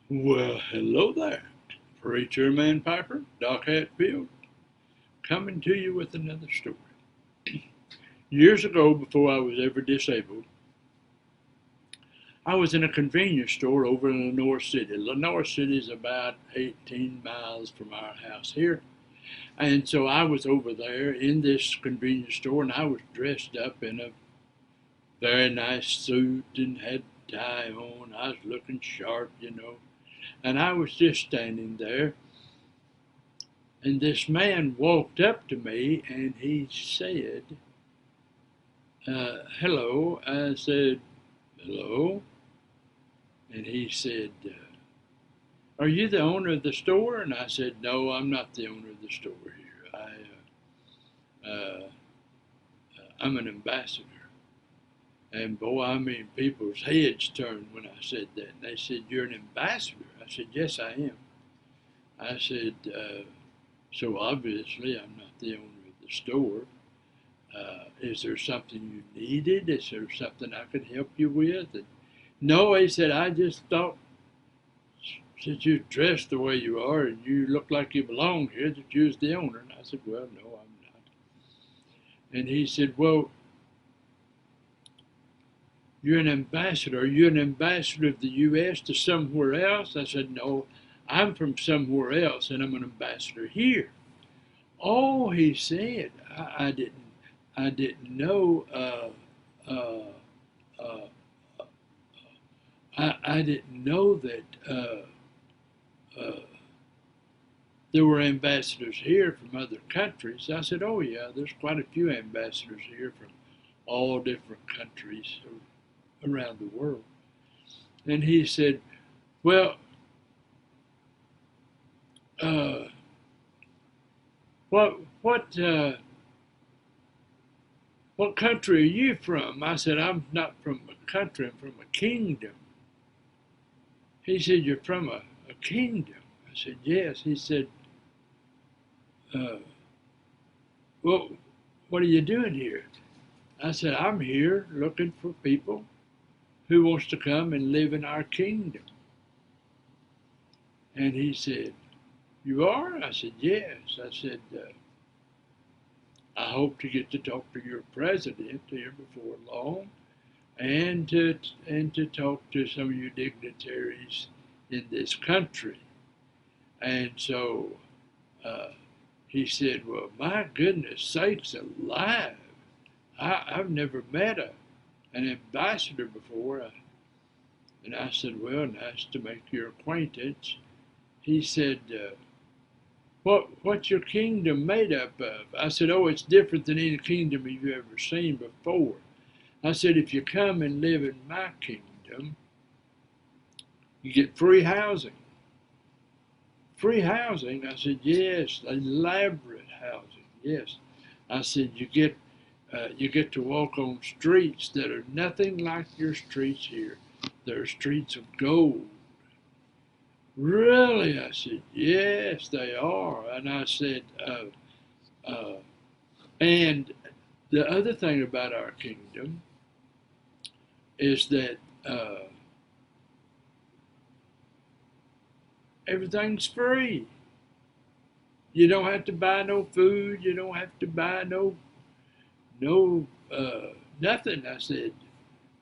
Well, hello there. Preacher Man Piper, Doc Hatfield, coming to you with another story. Years ago, before I was ever disabled, I was in a convenience store over in Lenore City. Lenore City is about 18 miles from our house here. And so I was over there in this convenience store and I was dressed up in a very nice suit and had a tie on. I was looking sharp. And I was just standing there. And this man walked up to me and he said, hello. I said, hello. And he said, are you the owner of the store? And I said, no, I'm not the owner of the store here. I'm an ambassador. And boy, I mean, people's heads turned when I said that. And they said, you're an ambassador? I said, yes, I am. I said, so obviously I'm not the owner of the store. Is there something you needed? Is there something I could help you with? And no, he said, I just thought since you're dressed the way you are and you look like you belong here, that you was the owner. And I said, well, no, I'm not. And he said, well, you're an ambassador. Are you an ambassador of the U.S. to somewhere else? I said, no, I'm from somewhere else and I'm an ambassador here. Oh, he said, I didn't know. I didn't know that there were ambassadors here from other countries. I said, oh yeah, there's quite a few ambassadors here from all different countries around the world. And he said, well, what what country are you from? I said, I'm not from a country, I'm from a kingdom. He said, you're from a kingdom? I said, yes. He said, well, what are you doing here? I said, I'm here looking for people who wants to come and live in our kingdom. And he said, you are? I said, yes. I said, I hope to get to talk to your president here before long and to talk to some of you dignitaries in this country. And so he said, well, my goodness sakes alive. I've never met an ambassador before. And I said, well, nice to make your acquaintance. He said, what's your kingdom made up of? I said, oh, it's different than any kingdom you've ever seen before. I said, if you come and live in my kingdom, you get free housing. Free housing? I said, yes, elaborate housing, yes. I said, you get to walk on streets that are nothing like your streets here. They're streets of gold. Really? I said, yes, they are. And I said, and the other thing about our kingdom is that everything's free. You don't have to buy no food. You don't have to buy no nothing. I said,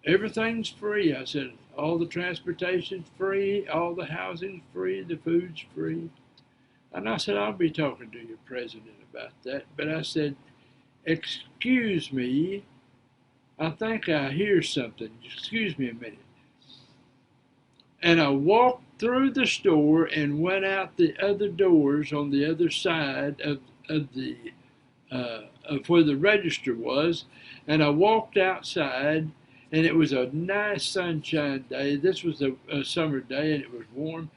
everything's free. I said, all the transportation's free, all the housing's free, the food's free. And I said, I'll be talking to your president about that. But I said, excuse me, I think I hear something. Excuse me a minute. And I walked through the store and went out the other doors on the other side of where the register was. And I walked outside, and it was a nice sunshine day. This was a summer day, and it was warm.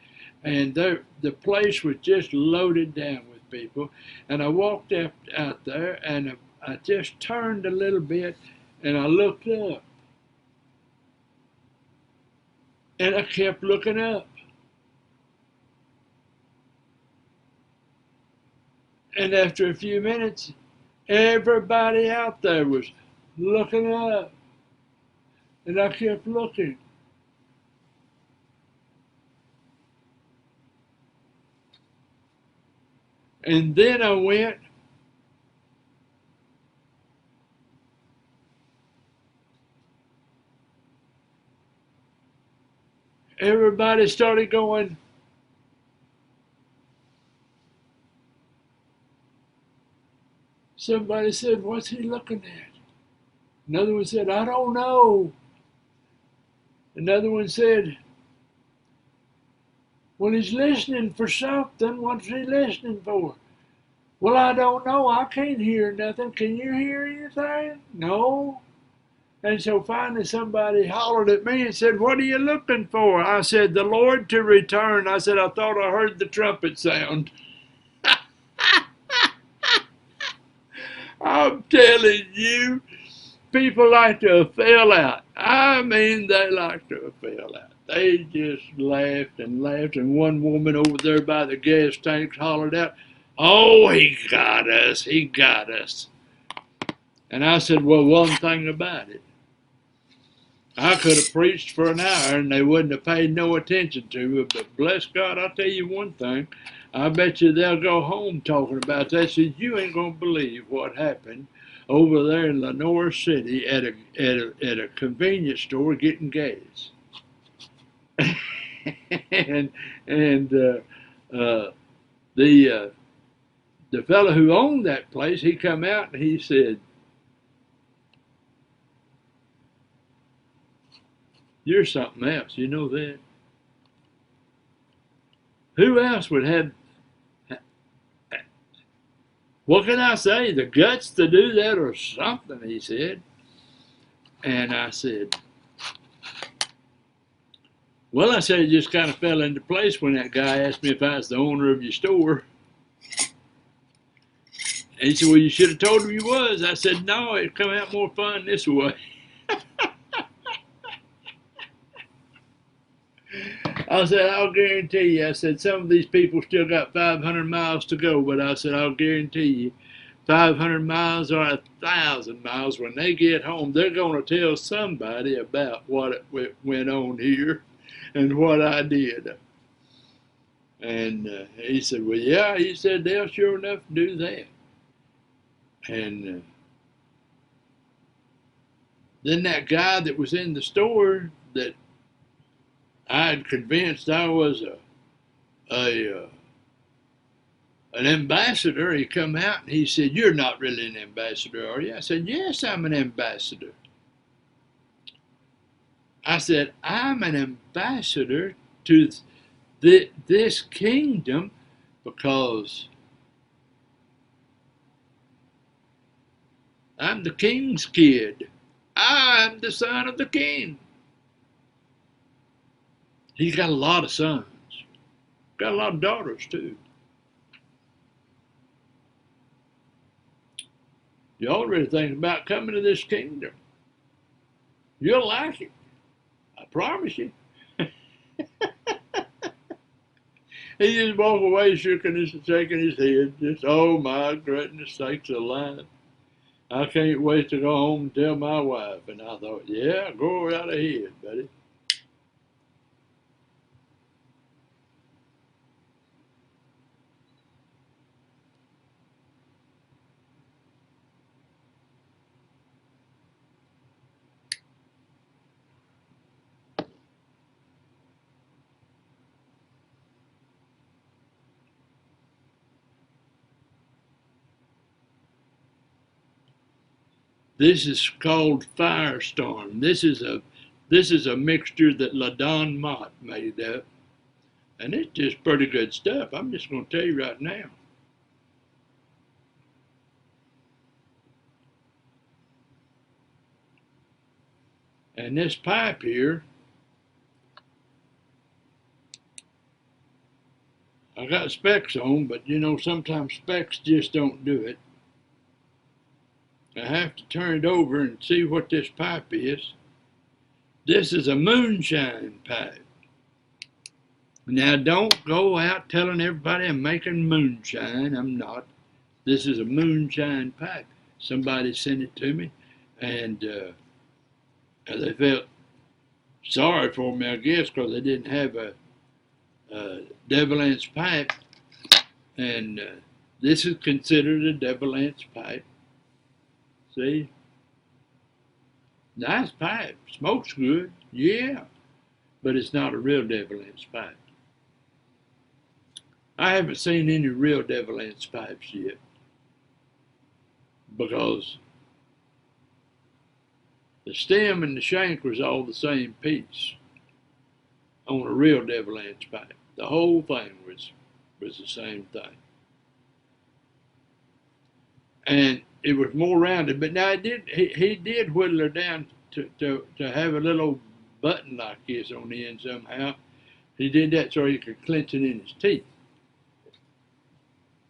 And the place was just loaded down with people. And I walked out there, and I just turned a little bit, and I looked up. And I kept looking up. And after a few minutes, everybody out there was looking up. And I kept looking. And then I went, everybody started going, somebody said, what's he looking at? Another one said, I don't know. Another one said, well, he's listening for something. What's he listening for? Well, I don't know. I can't hear nothing. Can you hear anything? No. And so finally somebody hollered at me and said, what are you looking for? I said, the Lord to return. I said, I thought I heard the trumpet sound. I'm telling you, people like to fell out. I mean, they like to fell out. They just laughed and laughed, and one woman over there by the gas tanks hollered out, oh, he got us, he got us. And I said, well, one thing about it, I could have preached for an hour and they wouldn't have paid no attention to it, but bless God, I'll tell you one thing, I bet you they'll go home talking about that. Said, you ain't going to believe what happened over there in Lenoir City at a convenience store getting gas. and the fellow who owned that place, he come out and he said, you're something else, you know that? Who else would have, what can I say, the guts to do that or something, he said. And I said, well, I said, it just kind of fell into place when that guy asked me if I was the owner of your store. And he said, well, you should have told him you was. I said, no, it'd come out more fun this way. I said, I'll guarantee you. I said, some of these people still got 500 miles to go, but I said, I'll guarantee you, 500 miles or 1,000 miles, when they get home, they're going to tell somebody about what went on here and what I did. And he said, well, yeah, he said, they'll sure enough do that. And then that guy that was in the store that I had convinced I was an ambassador, he come out and he said, you're not really an ambassador, are you? I said, yes, I'm an ambassador. I said, I'm an ambassador to this kingdom because I'm the king's kid. I'm the son of the king. He's got a lot of sons. Got a lot of daughters too. You already think about coming to this kingdom. You'll like it. I promise you. He just walked away shaking his head. Just, oh my goodness sakes alive. I can't wait to go home and tell my wife. And I thought, yeah, go right ahead, buddy. This is called Firestorm. This is a mixture that LaDon Mott made up. And it's just pretty good stuff. I'm just going to tell you right now. And this pipe here, I got specs on, but you know, sometimes specs just don't do it. I have to turn it over and see what this pipe is. This is a moonshine pipe. Now, don't go out telling everybody I'm making moonshine. I'm not. This is a moonshine pipe. Somebody sent it to me, and they felt sorry for me, I guess, because they didn't have a double-inch pipe, and this is considered a double-inch pipe. See, nice pipe, smokes good, yeah, but it's not a real double-inch pipe. I haven't seen any real double-inch pipes yet, because the stem and the shank was all the same piece on a real double-inch pipe. The whole thing was the same thing. And it was more rounded, but now he did whittle her down to have a little button like this on the end somehow. He did that so he could clench it in his teeth.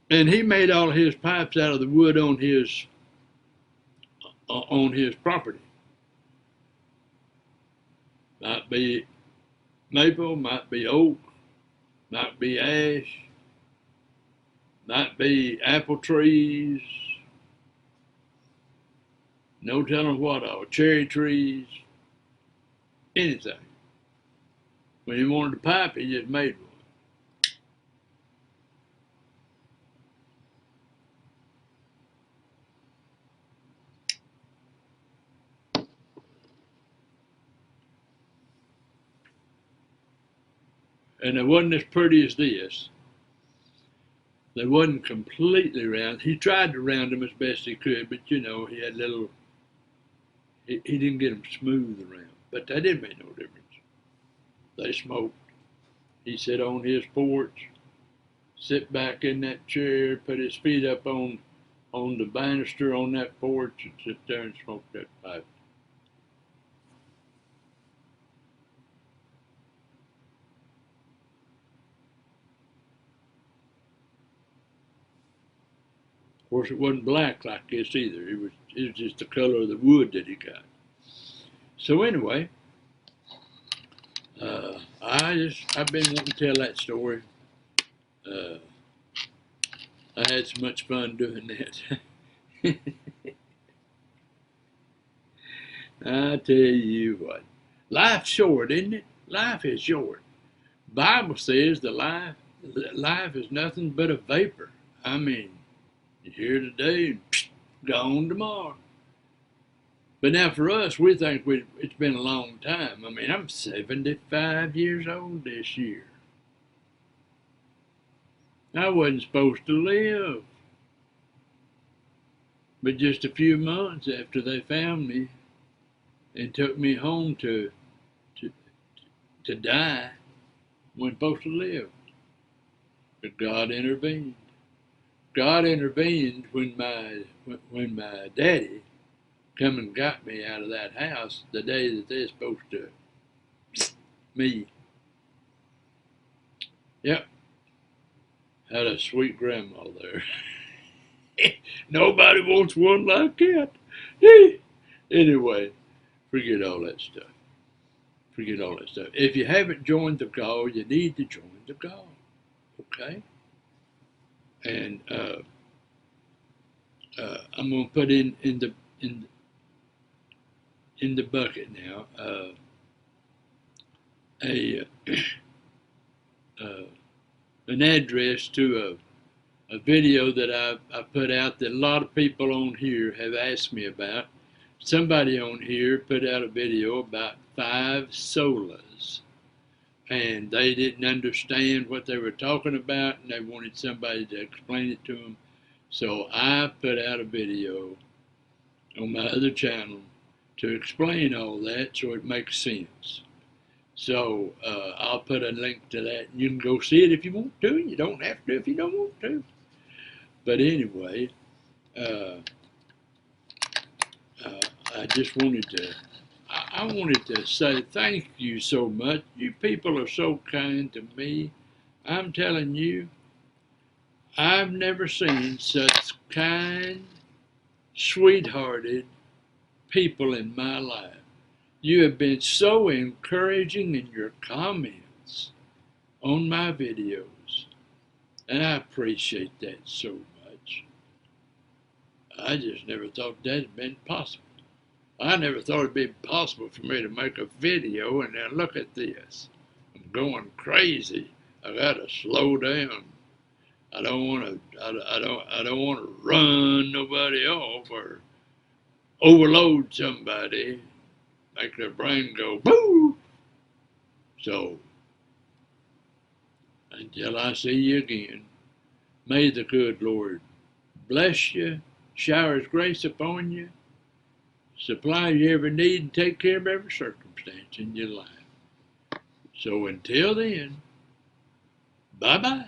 And he made all his pipes out of the wood on his property. Might be maple, might be oak, might be ash, might be apple trees, no telling what all, cherry trees, anything. When he wanted a pipe, he just made one. And it wasn't as pretty as this. They wasn't completely round. He tried to round them as best he could, but you know, he had little, he didn't get them smooth around. But that didn't make no difference. They smoked. He sat on his porch, sit back in that chair, put his feet up on the banister on that porch, and sit there and smoke that pipe. Of course, it wasn't black like this either. It was just the color of the wood that he got. So anyway, I've been wanting to tell that story. I had so much fun doing that. I tell you what, life's short, isn't it? Life is short. Bible says life is nothing but a vapor. I mean, you're here today and gone tomorrow. But now for us, we think it's been a long time. I mean, I'm 75 years old this year. I wasn't supposed to live. But just a few months after they found me and took me home to die, I wasn't supposed to live. But God intervened. God intervened when my daddy come and got me out of that house the day that they're supposed to me. Yep. Had a sweet grandma there. Nobody wants one like that. Anyway, forget all that stuff. Forget all that stuff. If you haven't joined the call, you need to join the call. Okay? And I'm gonna put in the bucket now an address to a video that I put out that a lot of people on here have asked me about. Somebody on here put out a video about 5 solas, and they didn't understand what they were talking about, and they wanted somebody to explain it to them. So I put out a video on my other channel to explain all that so it makes sense. So I'll put a link to that, and you can go see it if you want to. You don't have to if you don't want to. But anyway, I just wanted to, I wanted to say thank you so much. You people are so kind to me. I'm telling you, I've never seen such kind, sweethearted people in my life. You have been so encouraging in your comments on my videos, and I appreciate that so much. I just never thought that had been possible. I never thought it'd be possible for me to make a video, and then look at this. I'm going crazy. I gotta slow down. I don't want to. I don't want to run nobody off or overload somebody, make their brain go boo. So until I see you again, may the good Lord bless you, shower His grace upon you, supply your every need, and take care of every circumstance in your life. So until then, bye bye.